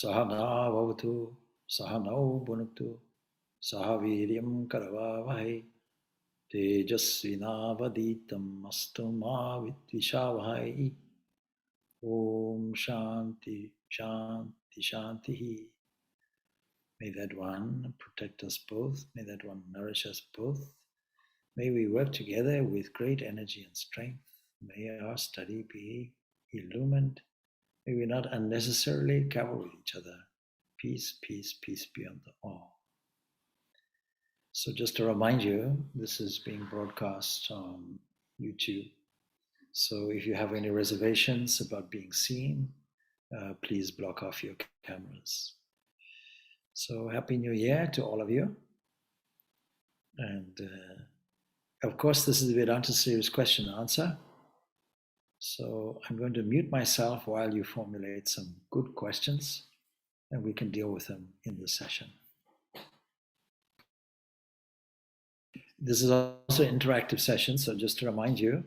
Sahana Vavatu, Sahanau Bhunaktu, Sahaviryam Karavavahai, Tejasvinavaditam Mastuma Vidvishavahai. Om Shanti, Shanti, Shanti. May that one protect us both. May that one nourish us both. May we work together with great energy and strength. May our study be illumined. May we not unnecessarily cover with each other. Peace, peace, peace be on all. So just to remind you, this is being broadcast on YouTube. So if you have any reservations about being seen, please block off your cameras. So Happy New Year to all of you. And of course, this is the Vedanta Series question and answer. So I'm going to mute myself while you formulate some good questions, and we can deal with them in this session. This is also an interactive session, so just to remind you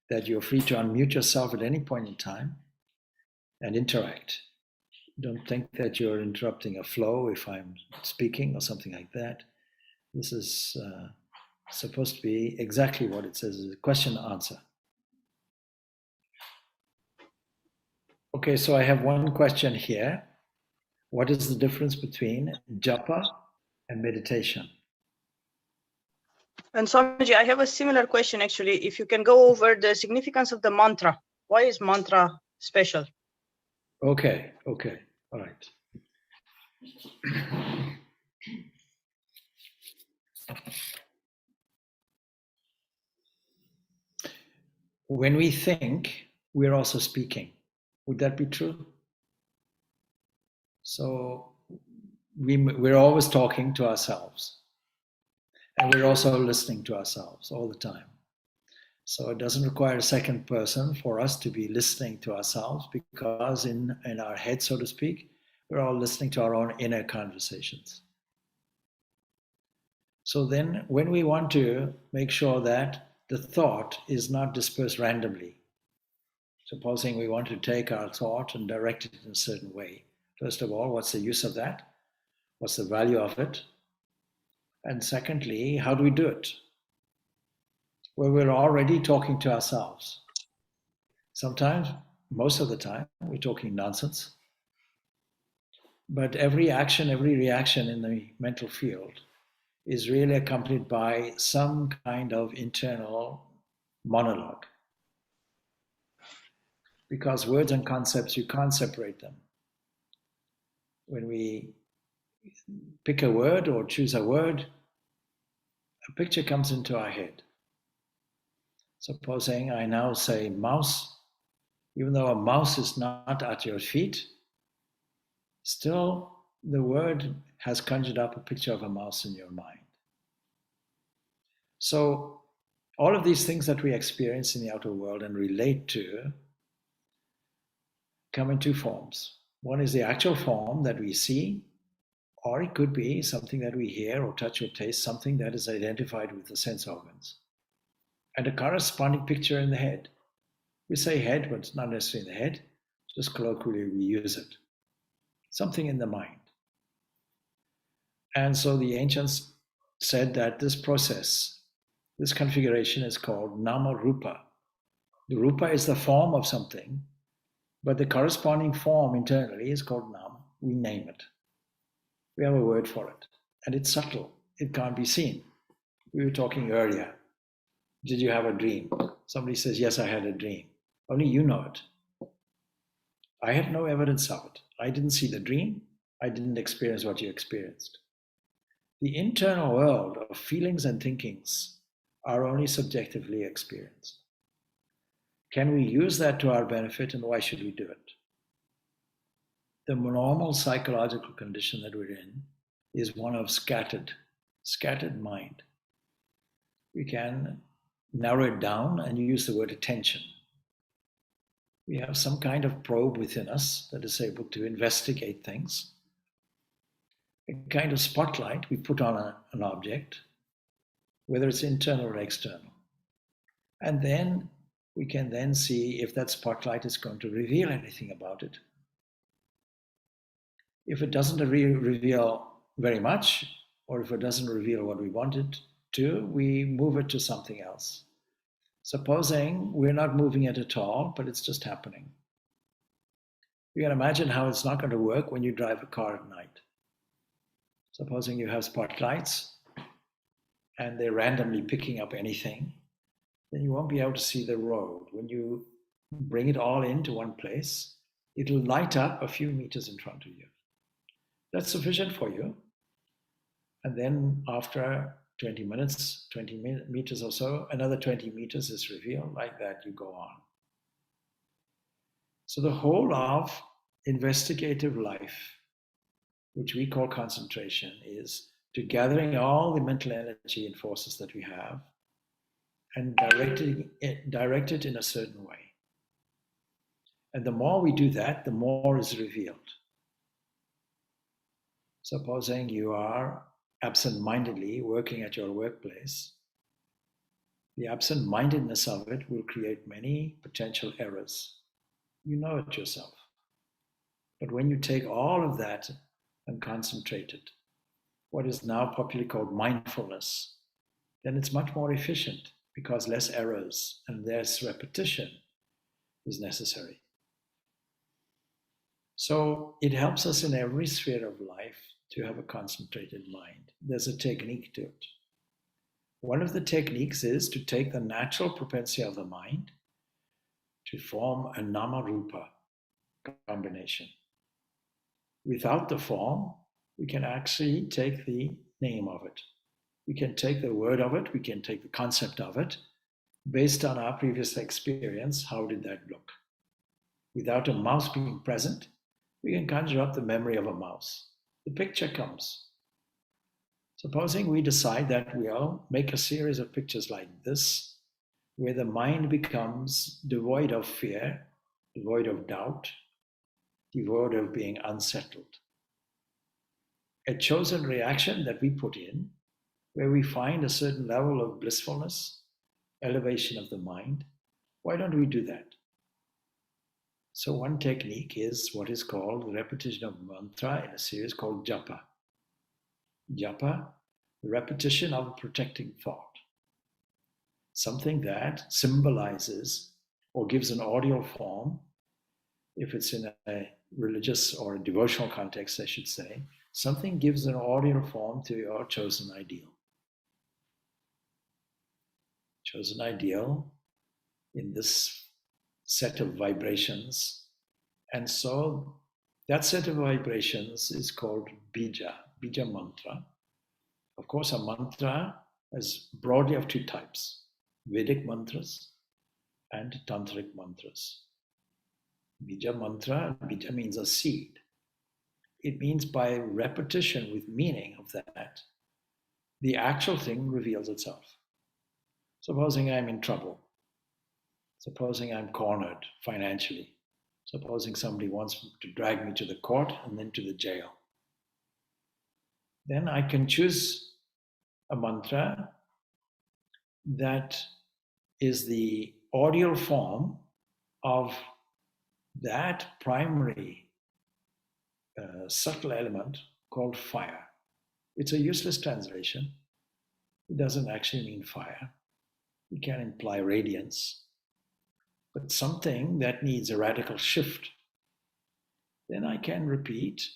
that you're free to unmute yourself at any point in time and interact. Don't think that you're interrupting a flow if I'm speaking or something like that. This is supposed to be exactly what it says, a question and answer. Okay, so I have one question here. What is the difference between japa and meditation? And Swamiji, I have a similar question actually. If you can go over the significance of the mantra. Why is mantra special? Okay, all right. When we think, we're also speaking. Would that be true? So we're always talking to ourselves. And we're also listening to ourselves all the time. So it doesn't require a second person for us to be listening to ourselves, because in our head, so to speak, we're all listening to our own inner conversations. So then when we want to make sure that the thought is not dispersed randomly, supposing we want to take our thought and direct it in a certain way, first of all, what's the use of that? What's the value of it? And secondly, how do we do it? Well, we're already talking to ourselves. Sometimes, most of the time, we're talking nonsense. But every action, every reaction in the mental field is really accompanied by some kind of internal monologue. Because words and concepts, you can't separate them. When we pick a word or choose a word, a picture comes into our head. Supposing I now say mouse, even though a mouse is not at your feet, still the word has conjured up a picture of a mouse in your mind. So all of these things that we experience in the outer world and relate to come in two forms. One is the actual form that we see, or it could be something that we hear or touch or taste, something that is identified with the sense organs. And a corresponding picture in the head. We say head, but it's not necessarily in the head. Just colloquially, we use it. Something in the mind. And so the ancients said that this process, this configuration is called nama rupa. The rupa is the form of something, but the corresponding form internally is called nama. We name it. We have a word for it. And it's subtle. It can't be seen. We were talking earlier. Did you have a dream? Somebody says, yes, I had a dream. Only you know it. I have no evidence of it. I didn't see the dream. I didn't experience what you experienced. The internal world of feelings and thinkings are only subjectively experienced. Can we use that to our benefit, and why should we do it? The normal psychological condition that we're in is one of scattered mind. We can narrow it down and use the word attention. We have some kind of probe within us that is able to investigate things. A kind of spotlight we put on an object, whether it's internal or external. And then we can then see if that spotlight is going to reveal anything about it. If it doesn't reveal very much, or if it doesn't reveal what we want it to, we move it to something else. Supposing we're not moving it at all, but it's just happening. You can imagine how it's not going to work when you drive a car at night. Supposing you have spotlights and they're randomly picking up anything, then you won't be able to see the road. When you bring it all into one place, it'll light up a few meters in front of you. That's sufficient for you. And then after 20 minutes, 20 meters or so, another 20 meters is revealed. Like that, you go on. So the whole of investigative life, which we call concentration, is to gathering all the mental energy and forces that we have and direct it in a certain way. And the more we do that, the more is revealed. Supposing you are absent-mindedly working at your workplace, the absent-mindedness of it will create many potential errors. You know it yourself. But when you take all of that and concentrate it, what is now popularly called mindfulness, then it's much more efficient because less errors and less repetition is necessary. So it helps us in every sphere of life to have a concentrated mind. There's a technique to it. One of the techniques is to take the natural propensity of the mind to form a nama-rupa combination. Without the form, we can actually take the name of it. We can take the word of it, we can take the concept of it. Based on our previous experience, how did that look? Without a mouse being present, we can conjure up the memory of a mouse. The picture comes. Supposing we decide that we'll make a series of pictures like this, where the mind becomes devoid of fear, devoid of doubt, devoid of being unsettled. A chosen reaction that we put in, where we find a certain level of blissfulness, elevation of the mind, why don't we do that? So one technique is what is called the repetition of mantra in a series called japa. Japa, the repetition of a protecting thought. Something that symbolizes or gives an audio form, if it's in a religious or a devotional context, I should say, something gives an audio form to your chosen ideal. Chosen ideal in this set of vibrations. And so that set of vibrations is called bija mantra. Of course, a mantra is broadly of two types, Vedic mantras and Tantric mantras. Bija mantra, bija means a seed. It means by repetition with meaning of that, the actual thing reveals itself. Supposing I'm in trouble. Supposing I'm cornered financially. Supposing somebody wants to drag me to the court and then to the jail. Then I can choose a mantra that is the audio form of that primary subtle element called fire. It's a useless translation. It doesn't actually mean fire. It can imply radiance, but something that needs a radical shift. Then I can repeat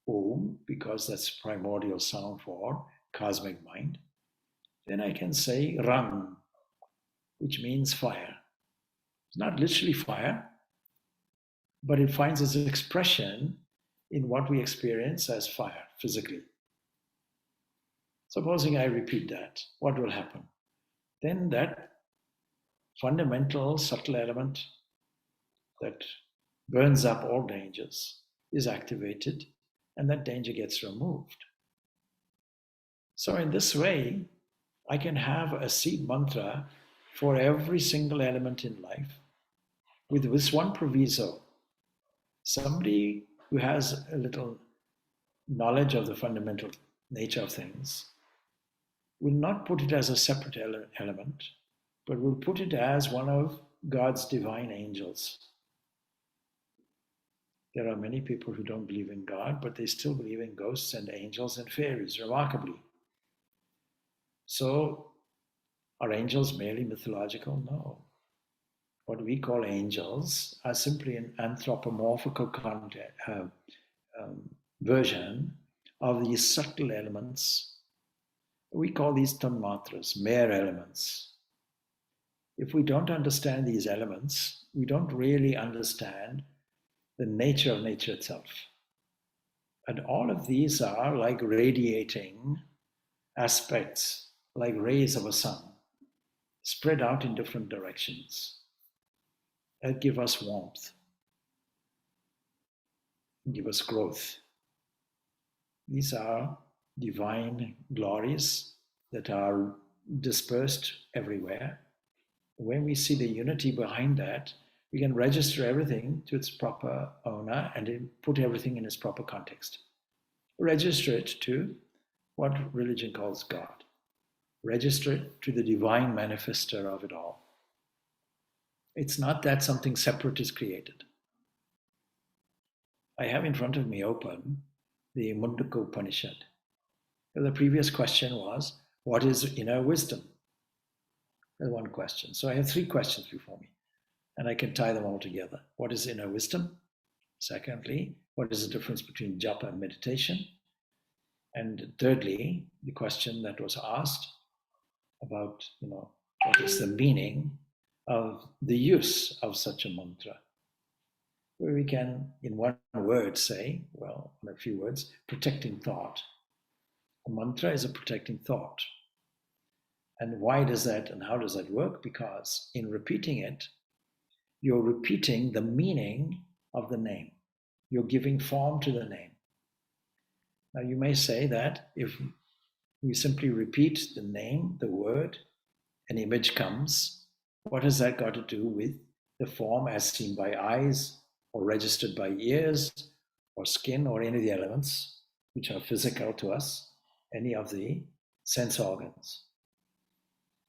Om, because that's primordial sound for cosmic mind. Then I can say Rang, which means fire. It's not literally fire, but it finds its expression in what we experience as fire physically. Supposing I repeat that, what will happen? Then that fundamental subtle element that burns up all dangers is activated, and that danger gets removed. So in this way, I can have a seed mantra for every single element in life with this one proviso. Somebody who has a little knowledge of the fundamental nature of things will not put it as a separate element, but will put it as one of God's divine angels. There are many people who don't believe in God, but they still believe in ghosts and angels and fairies, remarkably. So, are angels merely mythological? No. What we call angels are simply an anthropomorphical version of these subtle elements. We call these tanmatras, mere elements. If we don't understand these elements, we don't really understand the nature of nature itself. And all of these are like radiating aspects, like rays of a sun, spread out in different directions, that give us warmth, give us growth. These are divine glories that are dispersed everywhere. When we see the unity behind that, we can register everything to its proper owner and put everything in its proper context. Register it to what religion calls God. Register it to the divine manifester of it all. It's not that something separate is created. I have in front of me open the Mundaka Upanishad. The previous question was, what is inner wisdom? That's one question. So I have three questions before me, and I can tie them all together. What is inner wisdom? Secondly, what is the difference between japa and meditation? And thirdly, the question that was asked about, what is the meaning of the use of such a mantra? Where we can, in one word, say, well, in a few words, protecting thought. A mantra is a protecting thought. And why does that and how does that work? Because in repeating it, you're repeating the meaning of the name. You're giving form to the name. Now, you may say that if we simply repeat the name, the word, an image comes. What has that got to do with the form as seen by eyes or registered by ears or skin or any of the elements which are physical to us, any of the sense organs?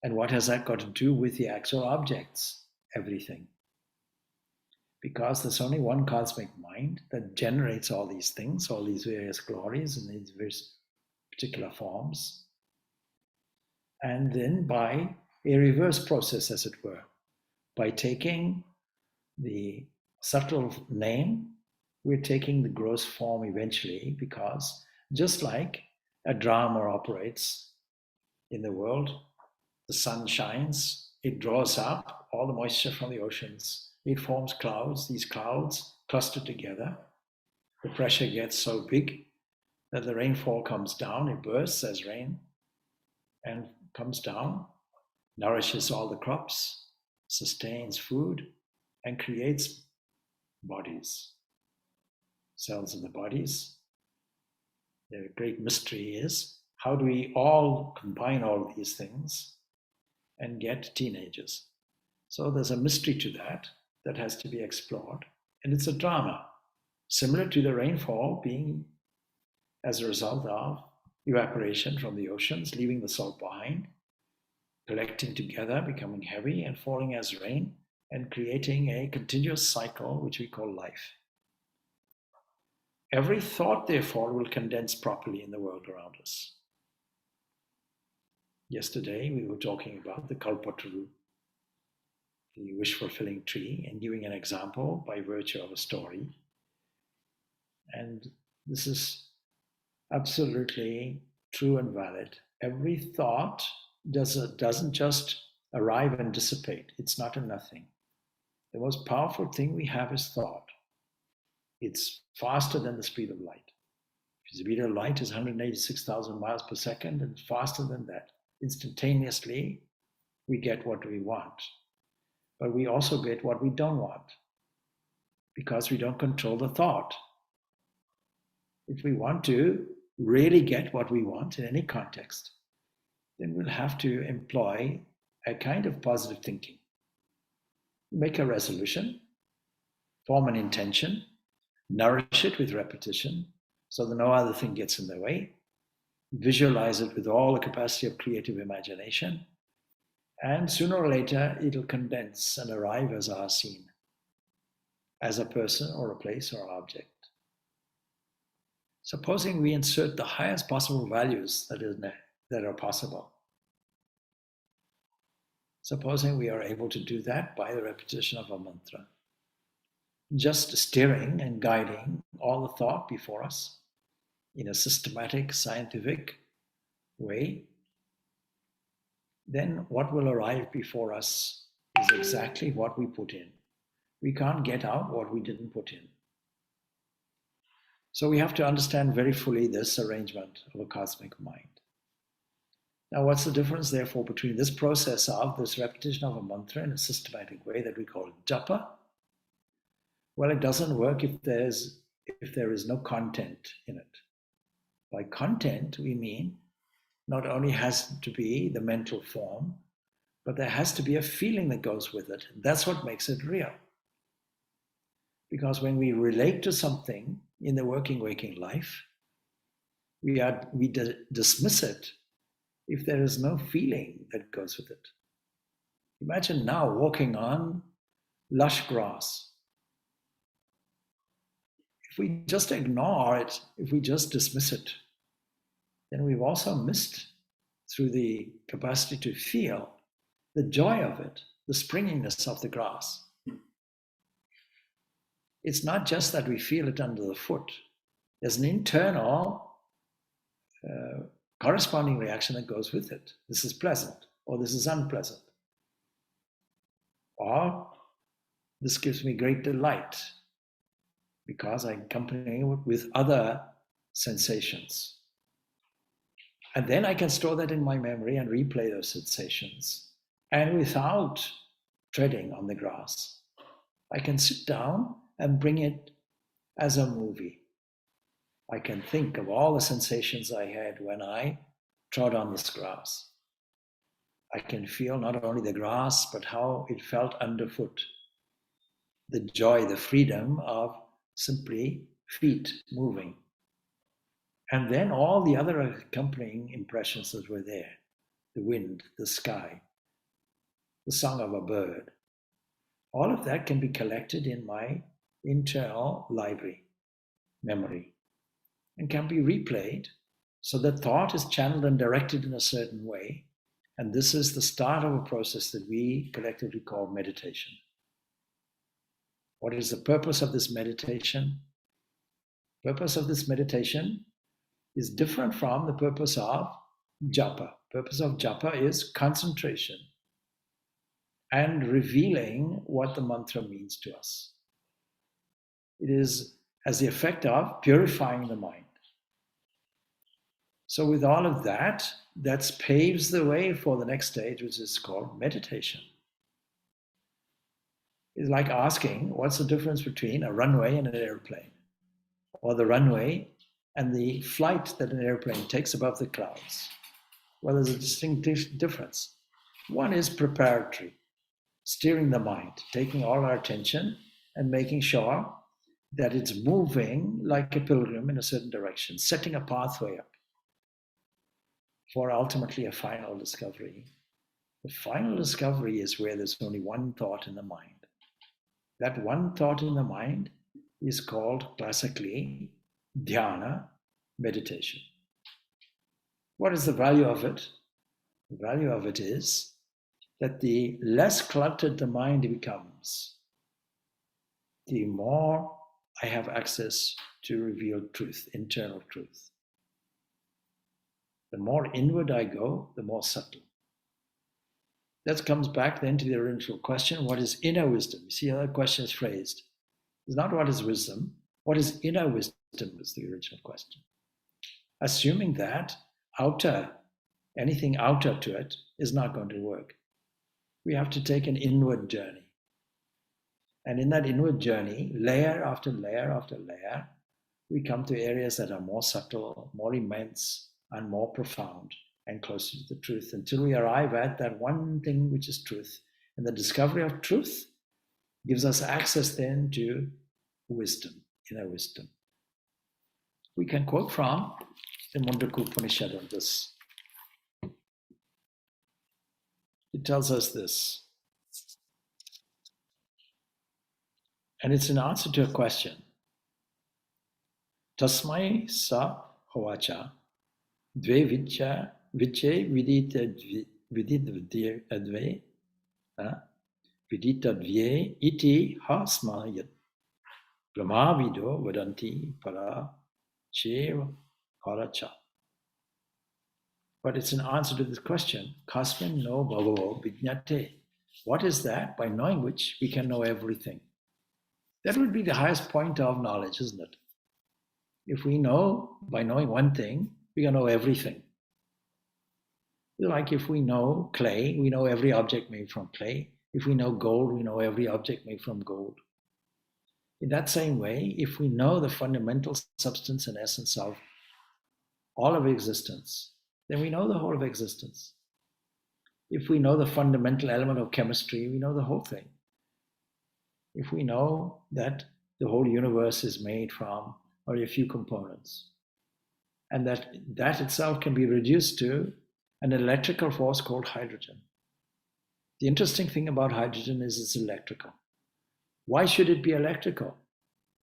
And what has that got to do with the actual objects? Everything. Because there's only one cosmic mind that generates all these things, all these various glories and these various particular forms. And then by a reverse process, as it were, by taking the subtle name, we're taking the gross form eventually, because just like a drama operates in the world, the sun shines, it draws up all the moisture from the oceans, it forms clouds, these clouds cluster together, the pressure gets so big that the rainfall comes down, it bursts as rain and comes down, nourishes all the crops, sustains food, and creates bodies, cells in the bodies. The great mystery is, how do we all combine all these things and get teenagers? So there's a mystery to that has to be explored. And it's a drama, similar to the rainfall being as a result of evaporation from the oceans, leaving the salt behind, collecting together, becoming heavy, and falling as rain, and creating a continuous cycle which we call life. Every thought, therefore, will condense properly in the world around us. Yesterday, we were talking about the Kalpataru, the wish-fulfilling tree, and giving an example by virtue of a story. And this is absolutely true and valid. Every thought doesn't just arrive and dissipate. It's not a nothing. The most powerful thing we have is thought. It's faster than the speed of light. The speed of light is 186,000 miles per second, and faster than that. Instantaneously, we get what we want. But we also get what we don't want, because we don't control the thought. If we want to really get what we want in any context, then we'll have to employ a kind of positive thinking. Make a resolution, form an intention, nourish it with repetition so that no other thing gets in the way, visualize it with all the capacity of creative imagination, and sooner or later it'll condense and arrive as our scene. as a person or a place or object. Supposing we insert the highest possible values that are possible. Supposing we are able to do that by the repetition of a mantra, just steering and guiding all the thought before us in a systematic, scientific way, then what will arrive before us is exactly what we put in. We can't get out what we didn't put in. So we have to understand very fully this arrangement of a cosmic mind. Now, what's the difference, therefore, between this process of this repetition of a mantra in a systematic way that we call japa? Well, it doesn't work if there is no content in it. By content, we mean not only has to be the mental form, but there has to be a feeling that goes with it. That's what makes it real. Because when we relate to something in the waking life, we dismiss it if there is no feeling that goes with it. Imagine now walking on lush grass. If we just ignore it, if we just dismiss it, then we've also missed, through the capacity to feel, the joy of it, the springiness of the grass. It's not just that we feel it under the foot. There's an internal corresponding reaction that goes with it. This is pleasant, or this is unpleasant. Or this gives me great delight because I'm accompanying it with other sensations. And then I can store that in my memory and replay those sensations. And without treading on the grass, I can sit down and bring it as a movie. I can think of all the sensations I had when I trod on this grass. I can feel not only the grass, but how it felt underfoot. The joy, the freedom of simply feet moving. And then all the other accompanying impressions that were there, the wind, the sky, the song of a bird. All of that can be collected in my internal library, memory, and can be replayed so that thought is channeled and directed in a certain way. And this is the start of a process that we collectively call meditation. What is the purpose of this meditation? The purpose of this meditation is different from the purpose of japa. The purpose of japa is concentration and revealing what the mantra means to us. It is as the effect of purifying the mind. So with all of that, that paves the way for the next stage, which is called meditation. It's like asking, what's the difference between a runway and an airplane? Or the runway and the flight that an airplane takes above the clouds? Well, there's a distinct difference. One is preparatory, steering the mind, taking all our attention and making sure that it's moving like a pilgrim in a certain direction, setting a pathway up for ultimately a final discovery. The final discovery is where there's only one thought in the mind. That one thought in the mind is called classically dhyana, meditation. What is the value of it? The value of it is that the less cluttered the mind becomes, the more I have access to revealed truth, internal truth. The more inward I go, the more subtle. That comes back then to the original question, what is inner wisdom? You see how that question is phrased. It's not what is wisdom. What is inner wisdom is the original question. Assuming that anything outer to it is not going to work. We have to take an inward journey. And in that inward journey, layer after layer after layer, we come to areas that are more subtle, more immense, and more profound and closer to the truth until we arrive at that one thing which is truth. And the discovery of truth gives us access then to wisdom, inner wisdom. We can quote from the Mundaka Upanishad on this. It tells us this. And it's an answer to a question. Tasmai sa hovacha dve vicha viche viditadve viditadvye iti hasmayat brahmavido vadanti para cheva paracha. But it's an answer to this question. Kasmin no bhagavo vijnate. What is that? By knowing which we can know everything. That would be the highest point of knowledge, isn't it? If we know, by knowing one thing, we can know everything. Like if we know clay, we know every object made from clay. If we know gold, we know every object made from gold. In that same way, if we know the fundamental substance and essence of all of existence, then we know the whole of existence. If we know the fundamental element of chemistry, we know the whole thing. If we know that the whole universe is made from only a few components, and that itself can be reduced to an electrical force called hydrogen. The interesting thing about hydrogen is it's electrical. Why should it be electrical?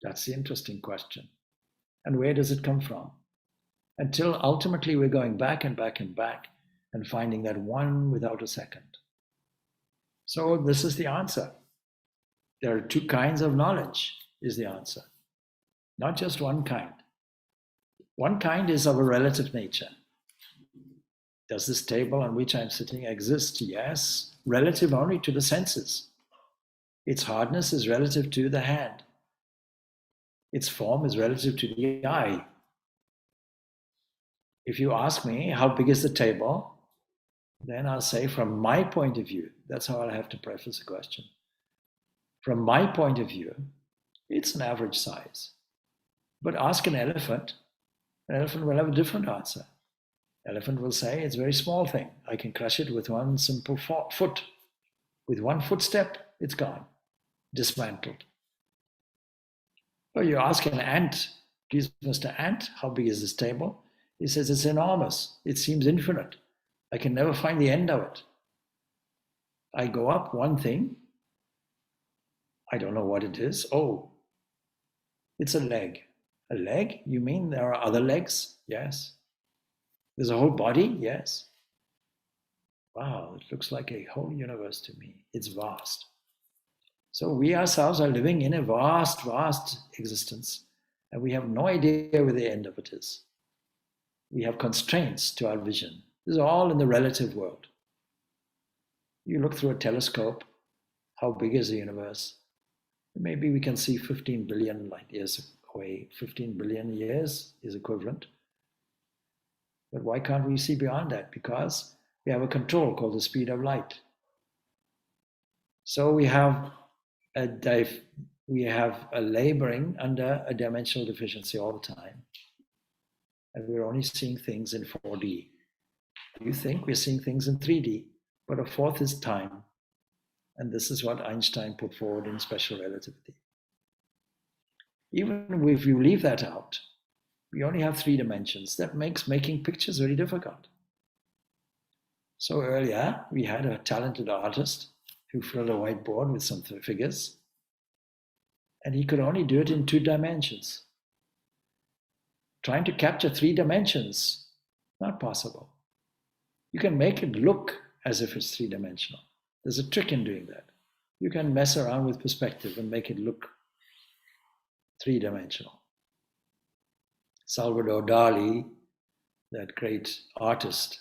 That's the interesting question. And where does it come from? Until ultimately we're going back and back and back and finding that one without a second. So this is the answer. There are two kinds of knowledge, is the answer. Not just one kind. One kind is of a relative nature. Does this table on which I'm sitting exist? Yes, relative only to the senses. Its hardness is relative to the hand. Its form is relative to the eye. If you ask me, how big is the table? Then I'll say, from my point of view, that's how I'll have to preface the question. From my point of view, it's an average size. But ask an elephant will have a different answer. Elephant will say, it's a very small thing. I can crush it with one simple foot. With one footstep, it's gone, dismantled. Or you ask an ant, please, Mr. Ant, how big is this table? He says, it's enormous. It seems infinite. I can never find the end of it. I go up one thing. I don't know what it is. Oh, it's a leg. A leg? You mean there are other legs? Yes. There's a whole body? Yes. Wow, it looks like a whole universe to me. It's vast. So we ourselves are living in a vast, vast existence, and we have no idea where the end of it is. We have constraints to our vision. This is all in the relative world. You look through a telescope, how big is the universe? Maybe we can see 15 billion light years away. 15 billion years is equivalent. But why can't we see beyond that? Because we have a control called the speed of light. So we have a laboring under a dimensional deficiency all the time. And we're only seeing things in 4D. You think we're seeing things in 3D, but a fourth is time. And this is what Einstein put forward in special relativity. Even if you leave that out, we only have 3 dimensions. That makes making pictures very difficult. So earlier, we had a talented artist who filled a whiteboard with some figures, and he could only do it in 2 dimensions. Trying to capture 3 dimensions, not possible. You can make it look as if it's 3-dimensional. There's a trick in doing that. You can mess around with perspective and make it look 3-dimensional. Salvador Dali, that great artist,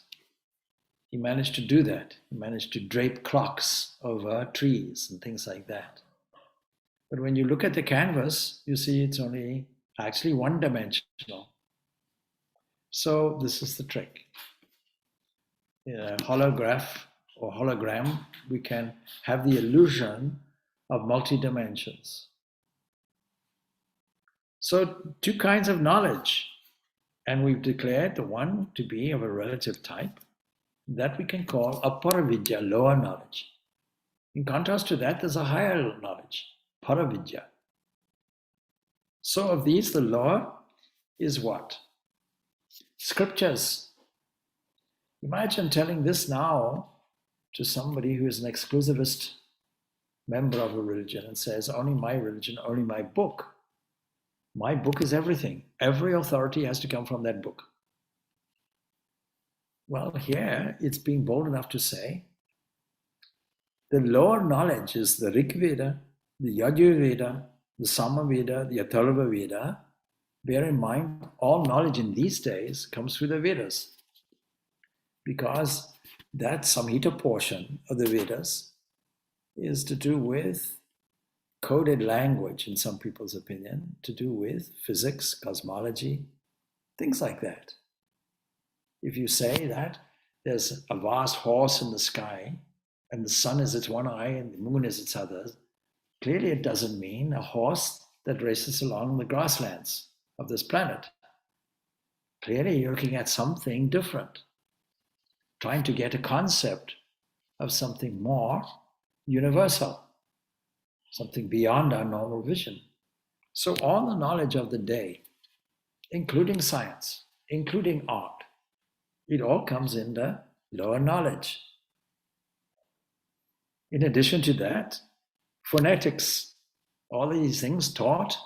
he managed to do that. He managed to drape clocks over trees and things like that. But when you look at the canvas, you see it's only actually 1-dimensional. So this is the trick. In a holograph or hologram, we can have the illusion of multi-dimensions. So 2 kinds of knowledge, and we've declared the one to be of a relative type that we can call aparavidya, lower knowledge. In contrast to that, there's a higher knowledge, paravidya. So of these, the lower is what? Scriptures. Imagine telling this now to somebody who is an exclusivist member of a religion and says, only my religion, only my book. My book is everything. Every authority has to come from that book. Well, here it's being bold enough to say the lower knowledge is the Rig Veda, the Yajur Veda, the Sama Veda, the Atharva Veda. Bear in mind, all knowledge in these days comes through the Vedas, because that Samhita portion of the Vedas is to do with coded language, in some people's opinion, to do with physics, cosmology, things like that. If you say that there's a vast horse in the sky and the sun is its one eye and the moon is its other, clearly it doesn't mean a horse that races along the grasslands of this planet. Clearly you're looking at something different, trying to get a concept of something more universal, something beyond our normal vision. So all the knowledge of the day, including science, including art, it all comes in the lower knowledge. In addition to that, phonetics, all these things taught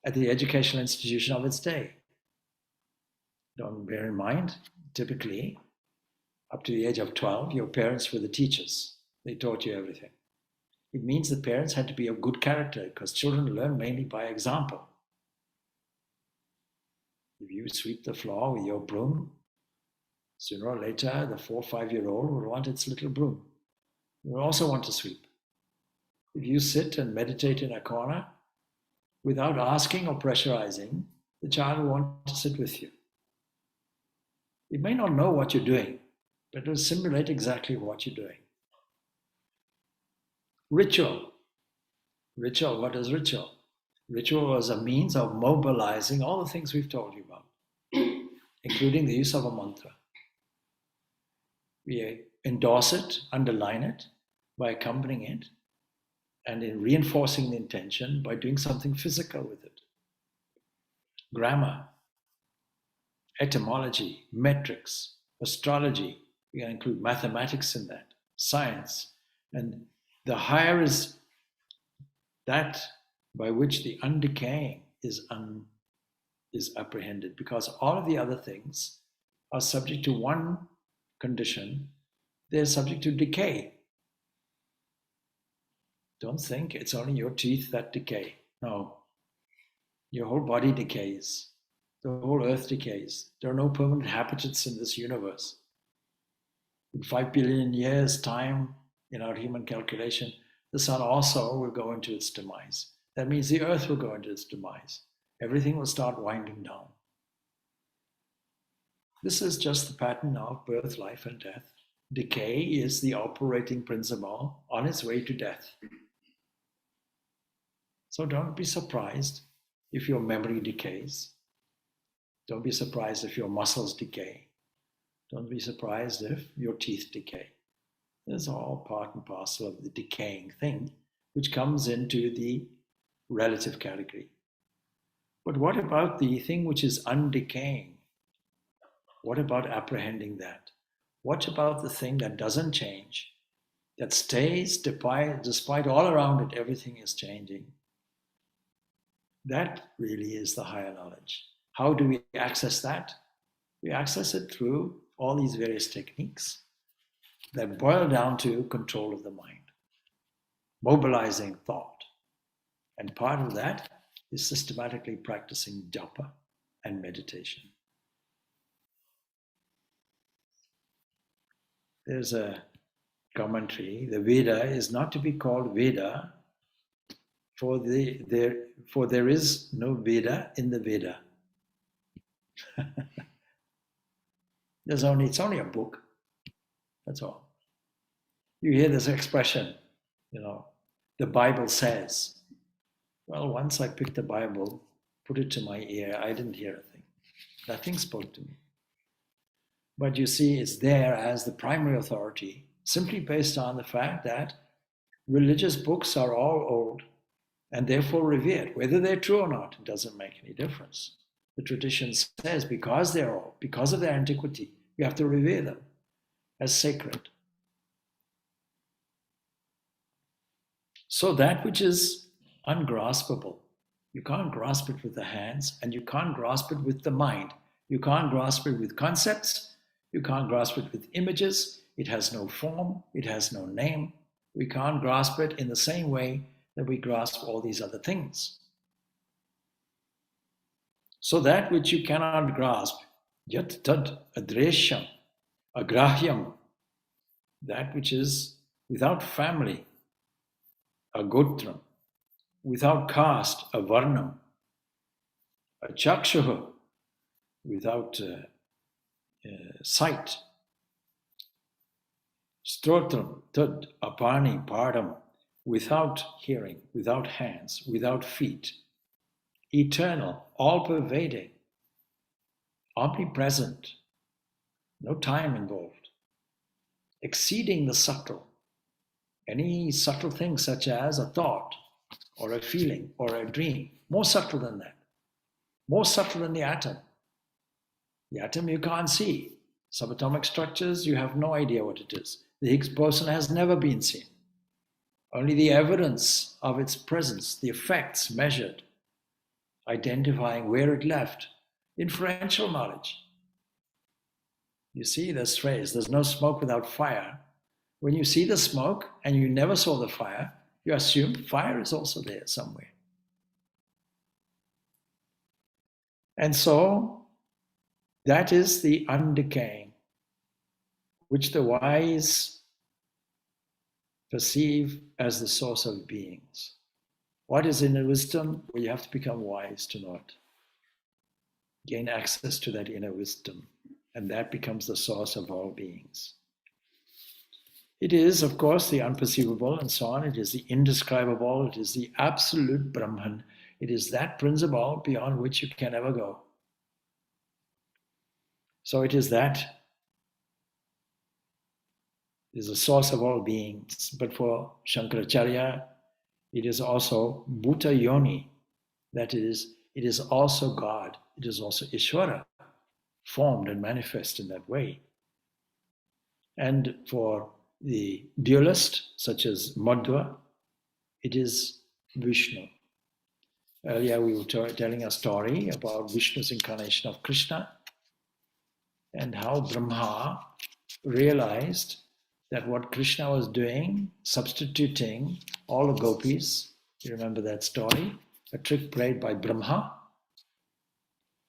at the educational institution of its day. Don't bear in mind, typically, up to the age of 12, your parents were the teachers. They taught you everything. It means the parents had to be of good character, because children learn mainly by example. If you sweep the floor with your broom, sooner or later, the 4 or 5-year-old will want its little broom. It will also want to sweep. If you sit and meditate in a corner, without asking or pressurizing, the child will want to sit with you. It may not know what you're doing, but it will simulate exactly what you're doing. Ritual. Ritual, what is ritual? Ritual was a means of mobilizing all the things we've told you about, including the use of a mantra. We endorse it, underline it, by accompanying it, and in reinforcing the intention by doing something physical with it. Grammar, etymology, metrics, astrology, we can include mathematics in that, science, and the higher is that by which the undecaying is apprehended, because all of the other things are subject to one condition: they're subject to decay. Don't think it's only your teeth that decay. No, your whole body decays. The whole earth decays. There are no permanent habitats in this universe. In 5 billion years' time, in our human calculation, the sun also will go into its demise. That means the earth will go into its demise. Everything will start winding down. This is just the pattern of birth, life, and death. Decay is the operating principle on its way to death. So don't be surprised if your memory decays. Don't be surprised if your muscles decay. Don't be surprised if your teeth decay. It's all part and parcel of the decaying thing, which comes into the relative category. But what about the thing which is undecaying? What about apprehending that? What about the thing that doesn't change, that stays despite all around it, everything is changing? That really is the higher knowledge. How do we access that? We access it through all these various techniques that boil down to control of the mind, mobilizing thought. And part of that is systematically practicing japa and meditation. There's a commentary: the Veda is not to be called Veda, for there is no Veda in the Veda. It's only a book. That's all. You hear this expression, the Bible says. Well, once I picked the Bible, put it to my ear, I didn't hear a thing. Nothing spoke to me. But you see, it's there as the primary authority, simply based on the fact that religious books are all old and therefore revered. Whether they're true or not, it doesn't make any difference. The tradition says because they're old, because of their antiquity, we have to revere them as sacred. So that which is ungraspable, you can't grasp it with the hands, and you can't grasp it with the mind. You can't grasp it with concepts. You can't grasp it with images. It has no form. It has no name. We can't grasp it in the same way that we grasp all these other things. So that which you cannot grasp, yat tad adreshyam, agrahyam, that which is without family, agotram, without caste, a varnam, a chakshuha, without sight, strotram, tad, apani, padam, without hearing, without hands, without feet, eternal, all-pervading, omnipresent, no time involved, exceeding the subtle, any subtle thing such as a thought or a feeling or a dream, more subtle than that, more subtle than the atom. The atom you can't see. Subatomic structures, you have no idea what it is. The Higgs boson has never been seen. Only the evidence of its presence, the effects measured, identifying where it left, inferential knowledge. You see this phrase, there's no smoke without fire. When you see the smoke and you never saw the fire, you assume fire is also there somewhere. And so, that is the undecaying, which the wise perceive as the source of beings. What is inner wisdom? Well, you have to become wise to know it. Gain access to that inner wisdom, and that becomes the source of all beings. It is, of course, the unperceivable and so on. It is the indescribable. It is the absolute Brahman. It is that principle beyond which you can never go. So it is that. It is the source of all beings. But for Shankaracharya, it is also Bhuta Yoni. That is, it is also God. It is also Ishvara, formed and manifest in that way. And for the dualist, such as Madhva, it is Vishnu. Earlier we were telling a story about Vishnu's incarnation of Krishna and how Brahma realized that what Krishna was doing, substituting all the gopis, you remember that story, a trick played by Brahma,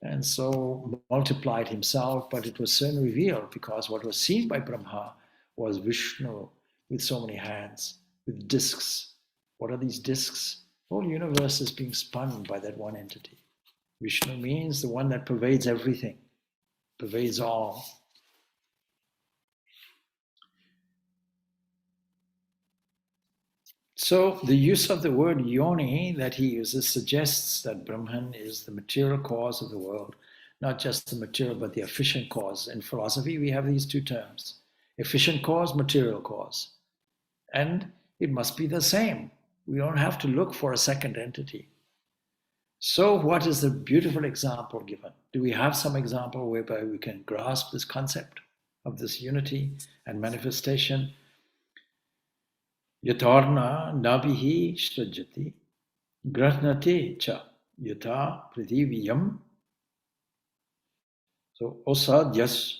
and so multiplied himself, but it was soon revealed because what was seen by Brahma was Vishnu with so many hands, with discs. What are these discs? The whole universe is being spun by that one entity. Vishnu means the one that pervades everything, pervades all. So the use of the word yoni that he uses suggests that Brahman is the material cause of the world, not just the material, but the efficient cause. In philosophy, we have these two terms, efficient cause, material cause. And it must be the same. We don't have to look for a second entity. So what is the beautiful example given? Do we have some example whereby we can grasp this concept of this unity and manifestation? Yatarna nabihi shrajati grahnate cha yata prithiviyam. So osadyas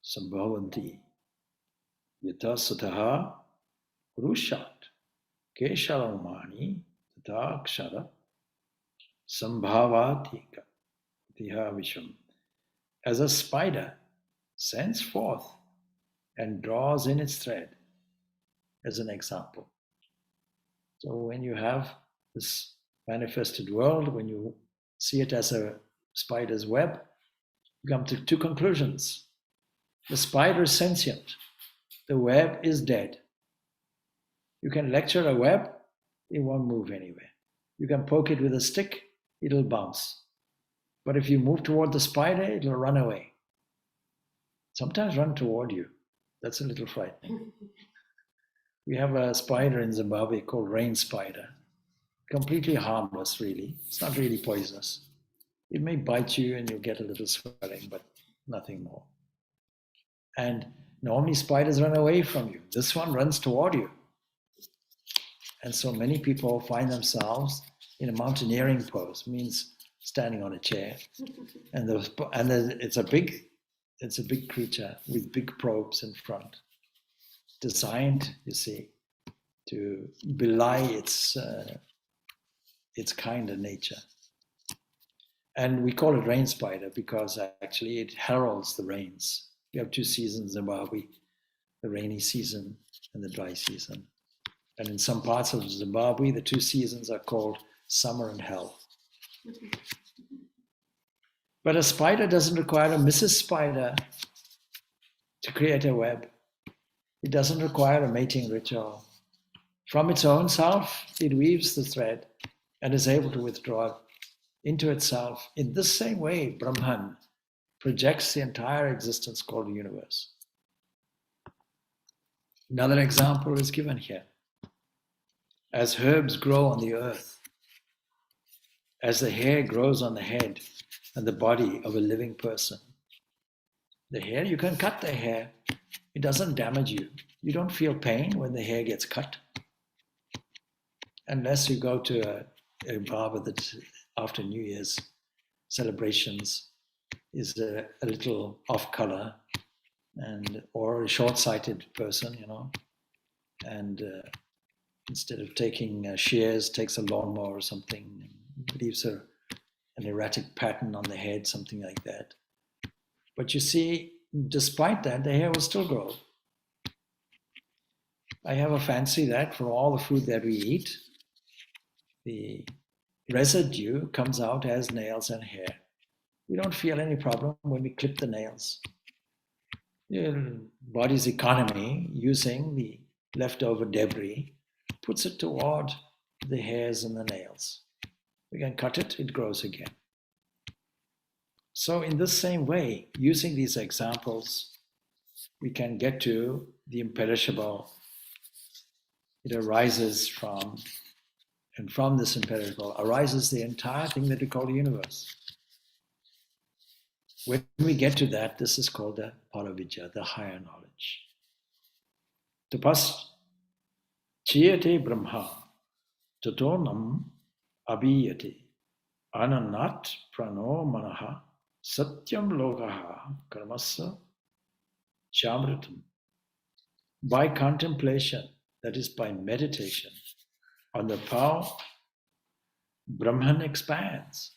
sambhavanti yata sataha rushat keshalamani tata kshara sambhavatika tiha visham. As a spider sends forth and draws in its thread, as an example. So when you have this manifested world, when you see it as a spider's web, you come to two conclusions. The spider is sentient. The web is dead. You can lecture a web, it won't move anywhere. You can poke it with a stick, it'll bounce. But if you move toward the spider, it'll run away. Sometimes run toward you. That's a little frightening. We have a spider in Zimbabwe called rain spider. Completely harmless, really. It's not really poisonous. It may bite you and you'll get a little swelling, but nothing more. And normally spiders run away from you. This one runs toward you. And so many people find themselves in a mountaineering pose, means standing on a chair. And it's a big creature with big probes in front, designed, you see, to belie its kind of nature. And we call it rain spider because actually it heralds the rains. We have two seasons in Zimbabwe, the rainy season and the dry season. And in some parts of Zimbabwe, the two seasons are called summer and hell. But a spider doesn't require a Mrs. Spider to create a web. It doesn't require a mating ritual. From its own self, it weaves the thread and is able to withdraw into itself. In this same way, Brahman projects the entire existence called the universe. Another example is given here. As herbs grow on the earth, as the hair grows on the head and the body of a living person, the hair, you can cut the hair. It doesn't damage you. You don't feel pain when the hair gets cut. Unless you go to a barber that after New Year's celebrations is a little off color, or a short-sighted person, and instead of taking shears, takes a lawnmower or something, leaves an erratic pattern on the head, something like that. But you see, despite that, the hair will still grow. I have a fancy that for all the food that we eat, the residue comes out as nails and hair. We don't feel any problem when we clip the nails. The body's economy, using the leftover debris, puts it toward the hairs and the nails. We can cut it, it grows again. So in the same way, using these examples, we can get to the imperishable. It arises from, and from this imperishable arises the entire thing that we call the universe. When we get to that, this is called the Paravidya, the higher knowledge. Tapas chiyate brahma, tatonam abhiyate, ananat prano manaha, satyam lokaha karmasa chamritam. By contemplation, that is by meditation, on the power, Brahman expands.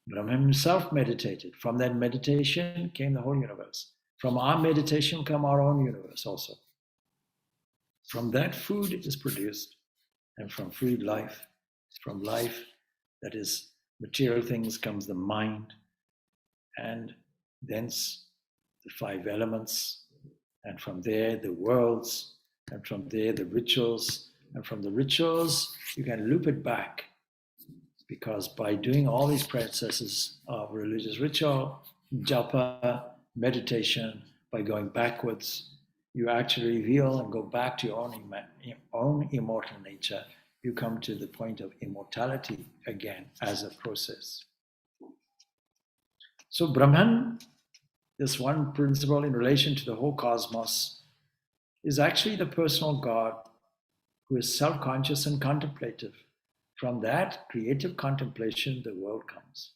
Brahman himself meditated. From that meditation came the whole universe. From our meditation come our own universe also. From that food is produced, and from food life. From life, that is material things, comes the mind, and thence the five elements, and from there the worlds, and from there the rituals, and from the rituals you can loop it back, because by doing all these processes of religious ritual, japa, meditation, by going backwards, you actually reveal and go back to your own immortal nature. You come to the point of immortality again as a process. So Brahman, this one principle in relation to the whole cosmos, is actually the personal God who is self-conscious and contemplative. From that creative contemplation, the world comes.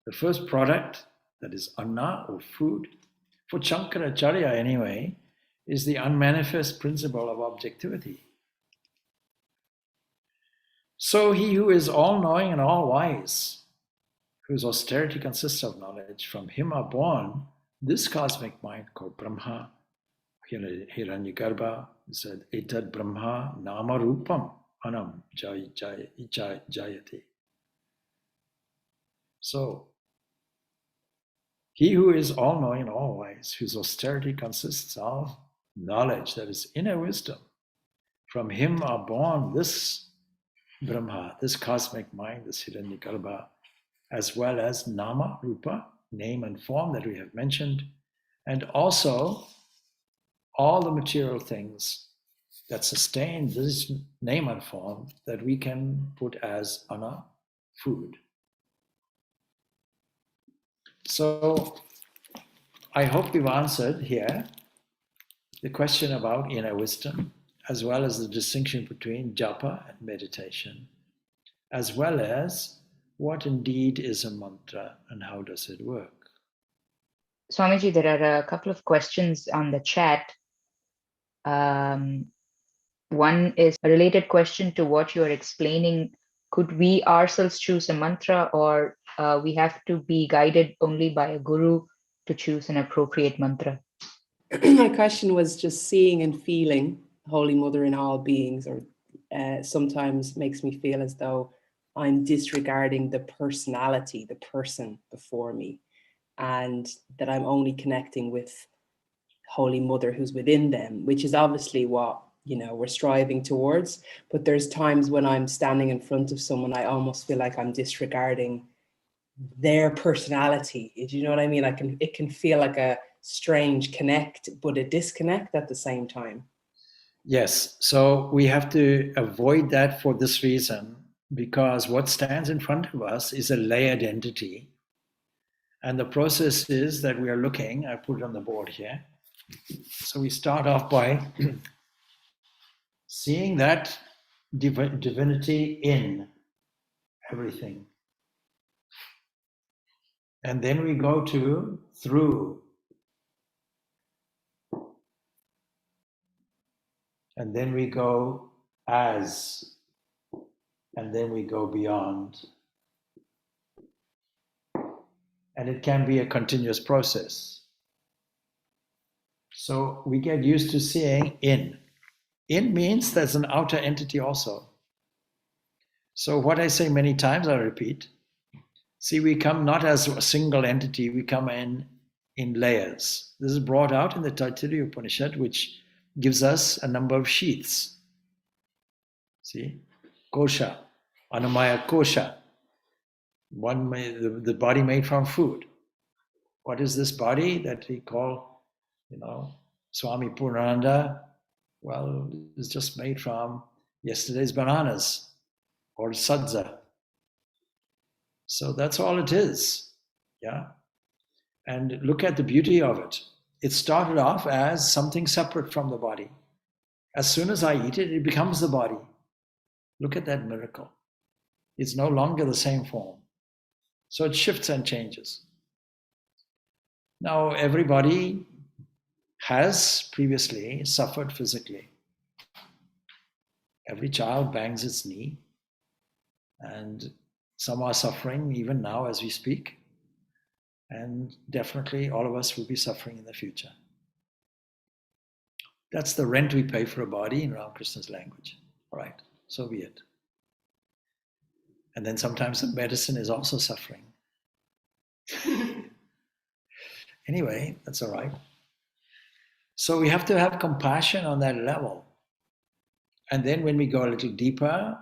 The first product, that is anna or food, for Shankaracharya anyway, is the unmanifest principle of objectivity. So he who is all-knowing and all-wise, whose austerity consists of knowledge, from him are born this cosmic mind called Brahma, Hiranyagarbha, said, Etad Brahma Nama Rupam Anam Jayate. So, he who is all-knowing and all-wise, whose austerity consists of knowledge, that is inner wisdom, from him are born this Brahma, this cosmic mind, this Hiranyagarbha, as well as Nama, Rupa, name and form that we have mentioned, and also all the material things that sustain this name and form that we can put as anna, food. So I hope we've answered here the question about inner wisdom as well as the distinction between japa and meditation, as well as what indeed is a mantra and how does it work. Swamiji, there are a couple of questions on the chat. One is a related question to what you are explaining. Could we ourselves choose a mantra, or we have to be guided only by a guru to choose an appropriate mantra? My question was just seeing and feeling Holy Mother in all beings, or sometimes makes me feel as though I'm disregarding the personality, the person before me, and that I'm only connecting with Holy Mother who's within them, which is obviously what, you know, we're striving towards. But there's times when I'm standing in front of someone, I almost feel like I'm disregarding their personality. Do you know what I mean? It can feel like a strange connect, but a disconnect at the same time. Yes, so we have to avoid that for this reason, because what stands in front of us is a layered entity. And the process is that we are looking, I put it on the board here. So we start off by seeing that divinity in everything. And then we go to through. And then we go as. And then we go beyond. And it can be a continuous process. So we get used to seeing in. In means there's an outer entity also. So what I say many times, I repeat. See, we come not as a single entity, we come in layers. This is brought out in the Taittiriya Upanishad, which gives us a number of sheaths. See, kosha, anamaya kosha, the body made from food. What is this body that we call, Swami Purnananda? Well, it's just made from yesterday's bananas or sadza. So that's all it is, yeah? And look at the beauty of it. It started off as something separate from the body. As soon as I eat it, it becomes the body. Look at that miracle. It's no longer the same form. So it shifts and changes. Now, everybody has previously suffered physically. Every child bangs its knee, and some are suffering even now as we speak. And definitely all of us will be suffering in the future. That's the rent we pay for a body in Ramakrishna's language. All right, so be it. And then sometimes the medicine is also suffering. Anyway, that's all right. So we have to have compassion on that level. And then when we go a little deeper,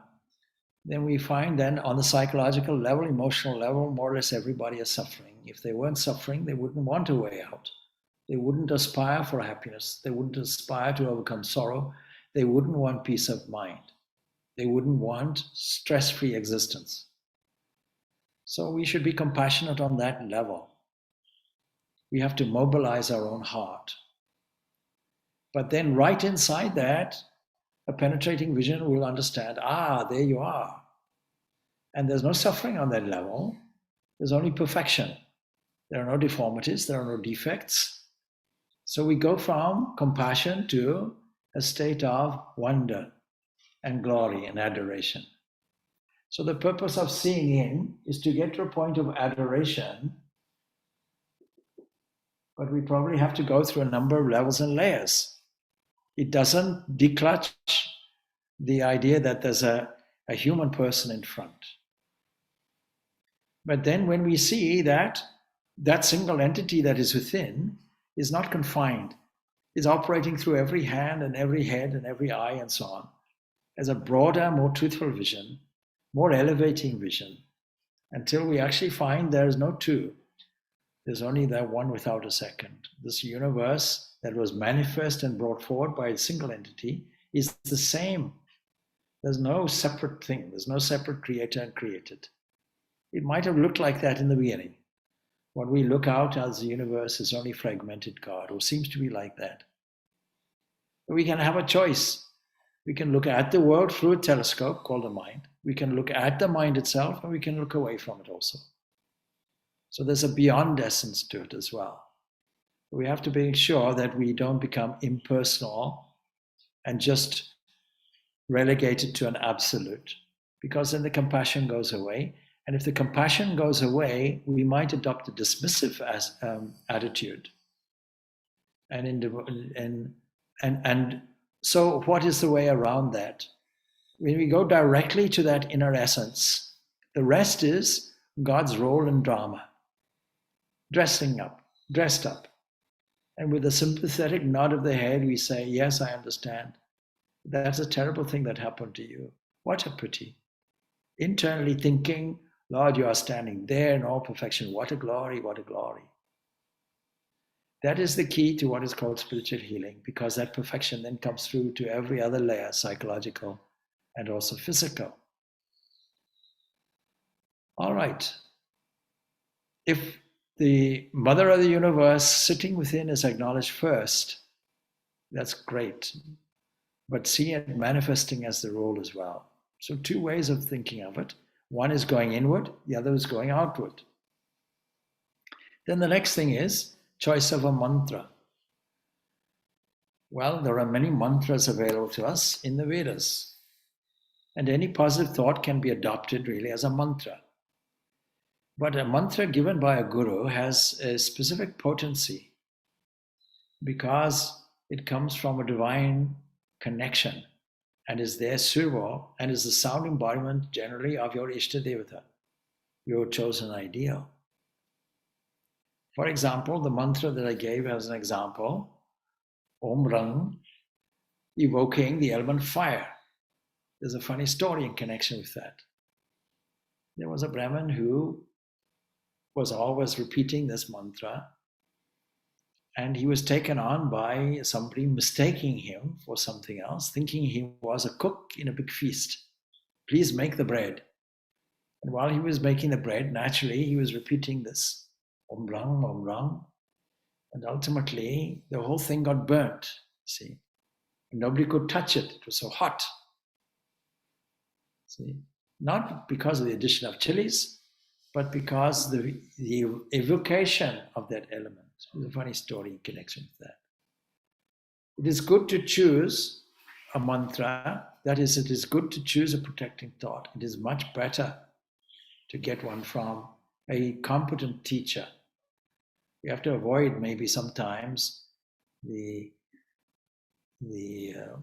then we find then on the psychological level, emotional level, more or less everybody is suffering. If they weren't suffering, they wouldn't want a way out. They wouldn't aspire for happiness. They wouldn't aspire to overcome sorrow. They wouldn't want peace of mind. They wouldn't want stress-free existence. So we should be compassionate on that level. We have to mobilize our own heart. But then right inside that, a penetrating vision will understand, there you are. And there's no suffering on that level. There's only perfection. There are no deformities, there are no defects. So we go from compassion to a state of wonder and glory and adoration. So the purpose of seeing in is to get to a point of adoration, but we probably have to go through a number of levels and layers. It doesn't declutch the idea that there's a human person in front. But then when we see that single entity that is within is not confined, is operating through every hand and every head and every eye and so on, as a broader, more truthful vision, more elevating vision, until we actually find there is no two. There's only that one without a second. This universe that was manifest and brought forward by a single entity is the same. There's no separate thing. There's no separate creator and created. It might have looked like that in the beginning. What we look out as the universe is only fragmented God, or seems to be like that. But we can have a choice. We can look at the world through a telescope called the mind. We can look at the mind itself, and we can look away from it also. So there's a beyond essence to it as well. We have to be sure that we don't become impersonal and just relegated to an absolute, because then the compassion goes away. And if the compassion goes away, we might adopt a dismissive attitude. And so what is the way around that? When we go directly to that inner essence, the rest is God's role in drama. Dressed up. And with a sympathetic nod of the head, we say, yes, I understand. That's a terrible thing that happened to you. What a pity. Internally thinking, Lord, you are standing there in all perfection. What a glory, what a glory. That is the key to what is called spiritual healing, because that perfection then comes through to every other layer, psychological and also physical. All right. If the mother of the universe sitting within is acknowledged first, that's great. But see it manifesting as the role as well. So two ways of thinking of it. One is going inward, the other is going outward. Then the next thing is choice of a mantra. Well, there are many mantras available to us in the Vedas. And any positive thought can be adopted really as a mantra. But a mantra given by a guru has a specific potency because it comes from a divine connection and is their survo and is the sound embodiment generally of your Ishta Devata, your chosen ideal. For example, the mantra that I gave as an example, Om Rang, evoking the element fire. There's a funny story in connection with that. There was a Brahmin who was always repeating this mantra, and he was taken on by somebody mistaking him for something else, thinking he was a cook in a big feast. Please make the bread. And while he was making the bread, naturally, he was repeating this, Om Rang, Om Rang. And ultimately, the whole thing got burnt, see. And nobody could touch it. It was so hot. See, not because of the addition of chilies, but because the evocation of that element. There's a funny story in connection with that. It is good to choose a mantra. That is, it is good to choose a protecting thought. It is much better to get one from a competent teacher. We have to avoid maybe sometimes the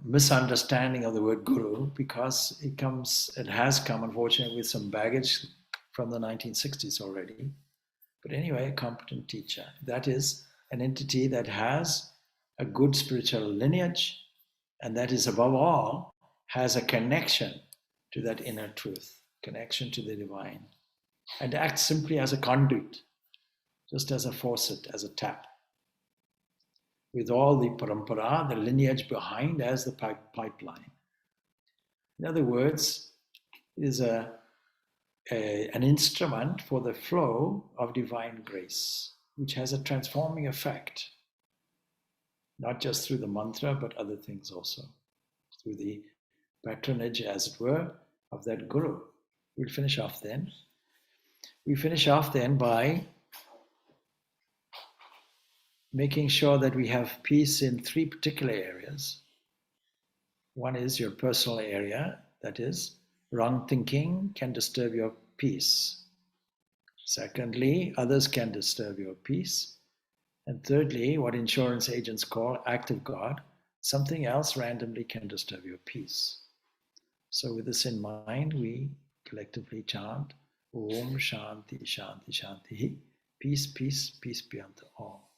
misunderstanding of the word guru, because it has come unfortunately with some baggage from the 1960s already. But anyway, a competent teacher. That is an entity that has a good spiritual lineage, and that is above all, has a connection to that inner truth, connection to the divine, and acts simply as a conduit, just as a faucet, as a tap, with all the parampara, the lineage behind as the pipeline. In other words, it is an instrument for the flow of divine grace, which has a transforming effect, not just through the mantra, but other things also, through the patronage, as it were, of that guru. We'll finish off then. We finish off then by making sure that we have peace in three particular areas. One is your personal area, that is, wrong thinking can disturb your peace. Secondly, others can disturb your peace. And thirdly, what insurance agents call act of God, something else randomly can disturb your peace. So with this in mind, we collectively chant, Om Shanti Shanti Shanti, peace, peace, peace be unto all.